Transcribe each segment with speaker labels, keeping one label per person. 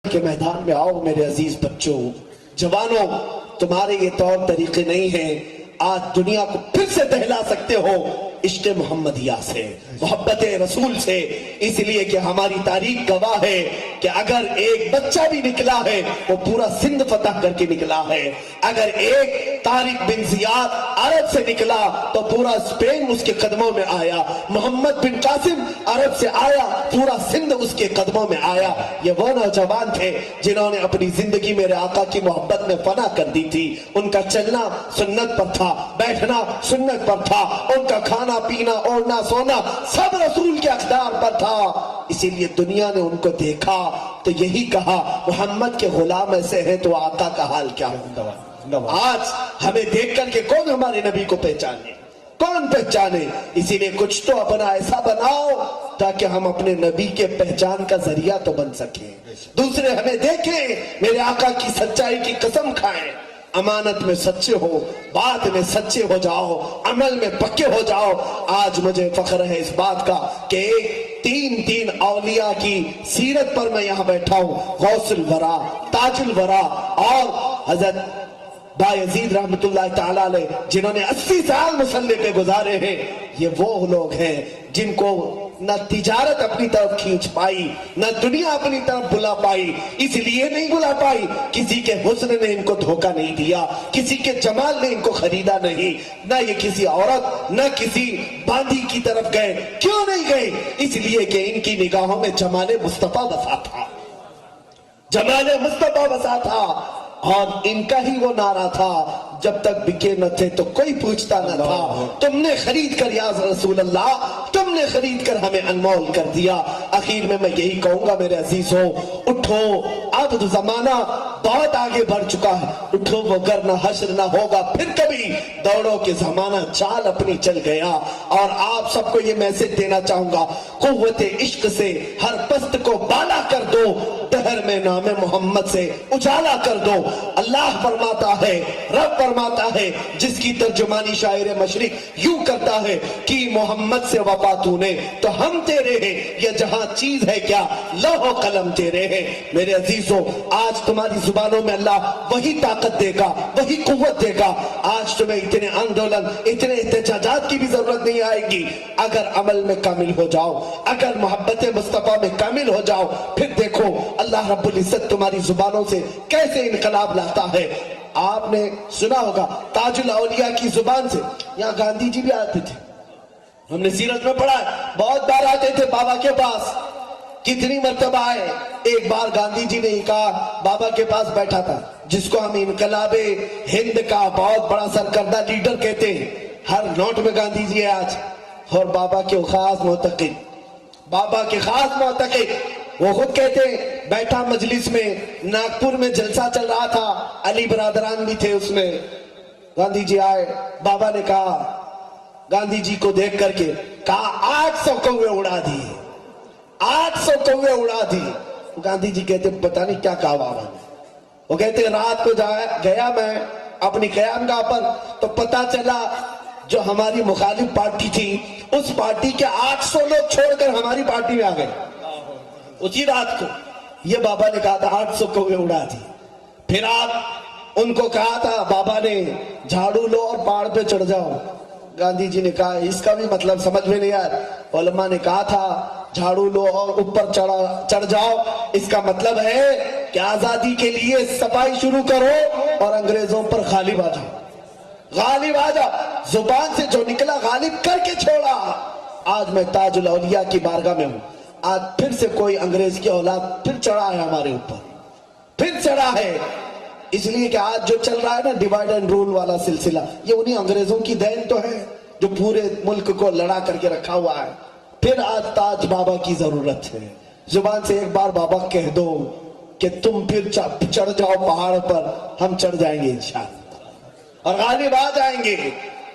Speaker 1: के मैदान में आओ मेरे अजीज बच्चों, जवानों, तुम्हारे ये तौर तरीके नहीं हैं। आज दुनिया को फिर से दहला सकते हो इश्क़ मोहम्मदिया से, मोहब्बत रसूल से, इसलिए कि हमारी तारीख गवाह है कि अगर एक बच्चा भी निकला है वो पूरा सिंध फतह करके निकला है। अगर एक तारिक बिन जियाद अरब से निकला तो पूरा स्पेन उसके कदमों में आया। मोहम्मद बिन कासिम अरब से आया, पूरा सिंध उसके कदमों में आया। ये वो नौजवान थे जिन्होंने अपनी जिंदगी मेरे आका की मोहब्बत में फना कर दी थी। उनका चलना सुन्नत पर था, बैठना सुन्नत पर था, उनका खाना पीना ओढ़ना सोना सब रसूल के अक़दार पर था। इसीलिए दुनिया ने उनको देखा तो यही कहा मोहम्मद के गुलाम ऐसे हैं तो आका का हाल क्या होगा। आज हमें देख करके कौन हमारे नबी को पहचाने, कौन पहचाने। इसीलिए कुछ तो अपना ऐसा बनाओ ताकि हम अपने नबी के पहचान का जरिया तो बन सके, दूसरे हमें देखें, मेरे आका की सच्चाई की कसम खाएं। अमानत में सच्चे हो, बात में सच्चे हो जाओ, अमल में पक्के हो जाओ। आज मुझे फख्र है इस बात का कि तीन औलिया की सीरत पर मैं यहाँ बैठा हूँ। गौसुल वरा, ताजुल वरा और हजरत बायजीद रहमतुल्लाह ताला अलैह जिन्होंने 80 साल मुसल्ले पे गुजारे हैं। ये वो लोग हैं जिनको न तिजारत अपनी तरफ खींच पाई, न दुनिया अपनी तरफ बुला पाई। इसलिए नहीं बुला पाई, किसी के हुस्न ने इनको धोखा नहीं दिया, किसी के जमाल ने इनको खरीदा नहीं, न ये किसी औरत न किसी बांदी की तरफ गए। क्यों नहीं गए? इसलिए कि इनकी निगाहों में जमाले मुस्तफा बसा था, जमाले मुस्तफा बसा था। और इनका ही वो नारा था, जब तक बिके न थे तो कोई पूछता न था। तुमने खरीद कर या रसूल अल्लाह, तुमने खरीद कर हमें अनमोल कर दिया। आखिर में मैं यही कहूंगा मेरे अजीजों, उठो, अब तो जमाना बहुत आगे बढ़ चुका है। उठो मगर न हश्र न होगा फिर कभी, दौड़ो के जमाना चाल अपनी चल गया। और आप सबको ये मैसेज देना चाहूंगा, कुव्वत इश्क से हर पस्त को बाला कर दो, दहर में नामे मोहम्मद से उजाला कर दो। अल्लाह फरमाता है, रब फरमाता है, जिसकी तर्जुमानी शायर मशरिक यूं करता है कि मोहम्मद से वफा तूने तो हम तेरे हैं, ये जहां चीज है क्या लौह कलम तेरे हैं। मेरे अजीजों, आज तुम्हारी जुबानों में अल्लाह वही ताकत देगा, वही कुव्वत देगा। आज तुम्हें इतने आंदोलन, इतने एहतजाजात की भी जरूरत नहीं आएगी अगर अमल में कामिल हो जाओ, अगर मोहब्बत मुस्तफा में कामिल हो जाओ। फिर देखो अल्लाह रब्बुल इज्जत तुम्हारी जुबानों से कैसे इनकलाब लाता है। आपने सुना होगा ताजुल औलिया की जुबान से, यहाँ गांधी जी भी आते थे, हमने सीरत में पढ़ा है, बहुत बार आते थे बाबा के पास। कितनी मर्तबा आए, एक बार गांधी जी ने कहा, बाबा के पास बैठा था जिसको हम इनकलाबे हिंद का बहुत बड़ा सरकर्दा लीडर कहते हैं, हर नोट में गांधी जी है आज। और बाबा के खास मोतक़िद, बाबा के खास मोतक़िद, वो खुद कहते बैठा मजलिस में, नागपुर में जलसा चल रहा था, अली बरादरान भी थे उसमें। गांधी जी आए, बाबा ने कहा, गांधी जी को देख करके कहा 800 कौवे उड़ा दिए, 800 कौवे उड़ा दिए। गांधी जी कहते पता नहीं क्या कहा बाबा ने। वो कहते रात को गया मैं अपनी क़यामगाह पर, तो पता चला जो हमारी मुखालिफ पार्टी थी उस पार्टी के 800 लोग छोड़कर हमारी पार्टी में आ गए उसी रात को। ये बाबा ने कहा था 800 कौवे उड़ा दी। फिर आप उनको कहा था, बाबा ने झाड़ू लो और पहाड़ पे चढ़ जाओ। गांधी जी ने कहा इसका भी मतलब समझ में नहीं आया। उलमा ने कहा था झाड़ू लो और ऊपर चढ़ जाओ, इसका मतलब है कि आजादी के लिए सफाई शुरू करो और अंग्रेजों पर गालिब आ जाओ, गालिब आ जाओ। जुबान से जो निकला गालिब करके छोड़ा। आज मैं ताजुल औलिया की बारगाह में हूं, आज फिर से कोई अंग्रेज की औलाद फिर चढ़ा है हमारे ऊपर, फिर चढ़ा है। इसलिए कि आज जो चल रहा है ना डिवाइड एंड रूल वाला सिलसिला, ये उन्हीं अंग्रेजों की देन तो है जो पूरे मुल्क को लड़ा करके रखा हुआ है। फिर आज ताज बाबा की जरूरत है। जुबान से एक बार बाबा कह दो कि तुम फिर चढ़ जाओ पहाड़ पर, हम चढ़ जाएंगे इंशाअल्लाह और गालिब आ जाएंगे।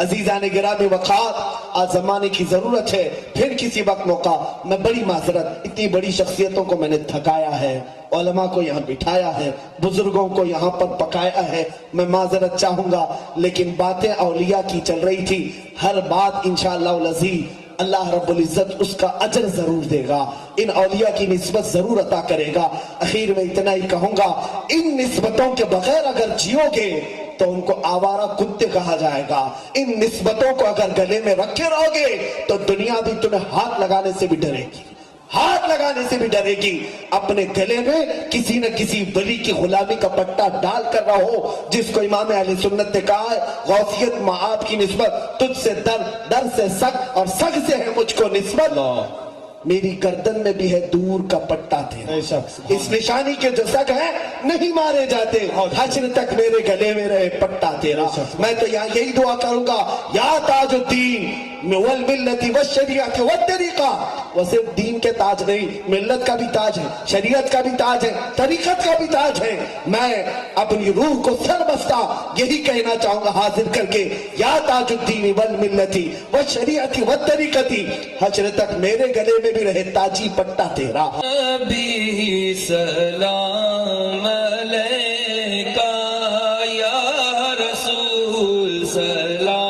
Speaker 1: अजीजान गिरामी वक़ात, आज जमाने की जरूरत है। फिर किसी वक्त मौका, मैं बड़ी माजरत, इतनी बड़ी शख्सियतों को मैंने थकाया है, उलमा को यहाँ बिठाया है, बुजुर्गों को यहाँ पर पकाया है, मैं माजरत चाहूंगा। लेकिन बातें औलिया की चल रही थी, हर बात इंशाअल्लाह अज़ीज़ اللہ رب العزت اس کا اجر ضرور دے گا، ان اولیاء کی نسبت ضرور عطا کرے گا۔ اخیر میں اتنا ہی کہوں گا، ان نسبتوں کے بغیر اگر جیو گے تو ان کو آوارہ کتے کہا جائے گا۔ ان نسبتوں کو اگر گلے میں رکھے رہو گے تو دنیا بھی تمہیں ہاتھ لگانے سے بھی ڈرے گی، ہاتھ لگانے سے بھی ڈرے گی۔ اپنے گلے میں کسی نہ کسی ولی کی غلامی کا پٹا ڈال کر رہو، جس کو امام اہل سنت نے کہا ہے غوثیت معاد کی نسبت تجھ سے در، در سے سگ، اور سگ سے ہے مجھ کو نسبت، میری گردن میں بھی ہے دور کا پٹا تیرا۔ اس نشانی کے جو سگ ہیں نہیں مارے جاتے، حشر تک میرے گلے میں رہے پٹا تیرا۔ میں تو یہی دعا کروں گا، یا تاج الدین والملت والشریعت والطریقہ، وہ صرف دین کے تاج نہیں، ملت کا بھی تاج ہے، شریعت کا بھی تاج ہے، طریقت کا بھی تاج ہے۔ میں اپنی روح کو سر بستہ یہی کہنا چاہوں گا حاضر کر کے، یا تاج الدین والملت والشریعت والطریقت، حشر تک میرے گلے میں بھی رہے تاجی پٹا تیرا۔
Speaker 2: نبی سلام علیکہ یا رسول سلام